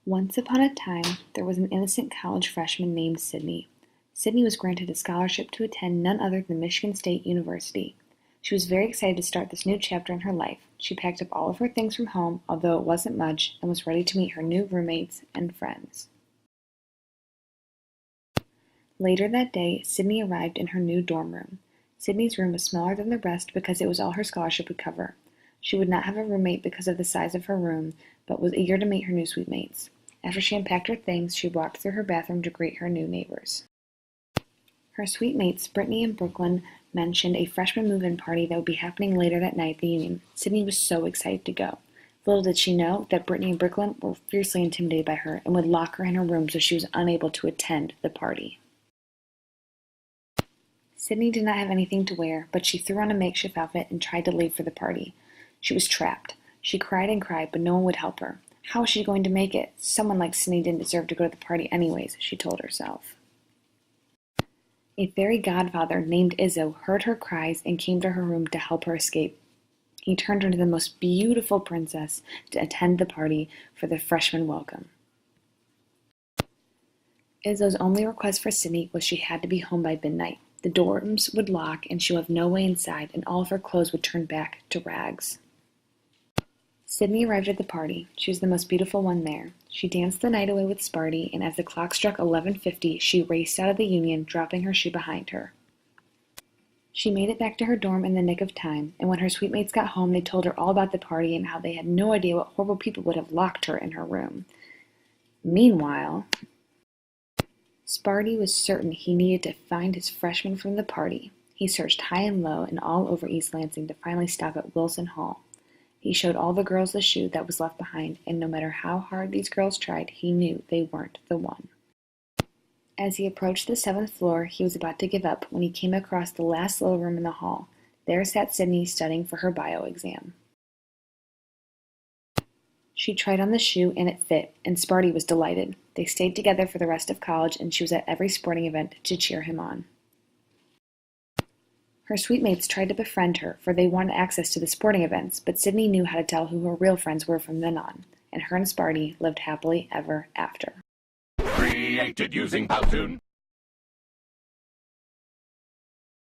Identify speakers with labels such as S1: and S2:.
S1: Once upon a time, there was an innocent college freshman named Sydney. Sydney was granted a scholarship to attend none other than Michigan State University. She was very excited to start this new chapter in her life. She packed up all of her things from home, although it wasn't much, and was ready to meet her new roommates and friends. Later that day, Sydney arrived in her new dorm room. Sydney's room was smaller than the rest because it was all her scholarship would cover. She would not have a roommate because of the size of her room, but was eager to meet her new suite mates. After she unpacked her things, she walked through her bathroom to greet her new neighbors. Her suite mates, Brittany and Brooklyn, mentioned a freshman move-in party that would be happening later that night at the Union. Sydney was so excited to go. Little did she know that Brittany and Brooklyn were fiercely intimidated by her and would lock her in her room so she was unable to attend the party. Sydney did not have anything to wear, but she threw on a makeshift outfit and tried to leave for the party. She was trapped. She cried and cried, but no one would help her. How was she going to make it? Someone like Sydney didn't deserve to go to the party anyways, she told herself. A fairy godfather named Izzo heard her cries and came to her room to help her escape. He turned her into the most beautiful princess to attend the party for the freshman welcome. Izzo's only request for Sydney was she had to be home by midnight. The dorms would lock and she would have no way inside, and all of her clothes would turn back to rags. Sydney arrived at the party. She was the most beautiful one there. She danced the night away with Sparty, and as the clock struck 11:50, she raced out of the Union, dropping her shoe behind her. She made it back to her dorm in the nick of time, and when her suite mates got home, they told her all about the party and how they had no idea what horrible people would have locked her in her room. Meanwhile, Sparty was certain he needed to find his freshmen from the party. He searched high and low and all over East Lansing to finally stop at Wilson Hall. He showed all the girls the shoe that was left behind, and no matter how hard these girls tried, he knew they weren't the one. As he approached the 7th floor, he was about to give up when he came across the last little room in the hall. There sat Sydney studying for her bio exam. She tried on the shoe, and it fit, and Sparty was delighted. They stayed together for the rest of college, and she was at every sporting event to cheer him on. Her suite mates tried to befriend her, for they wanted access to the sporting events, but Sydney knew how to tell who her real friends were from then on, and her and Sparty lived happily ever after.
S2: Created using Powtoon.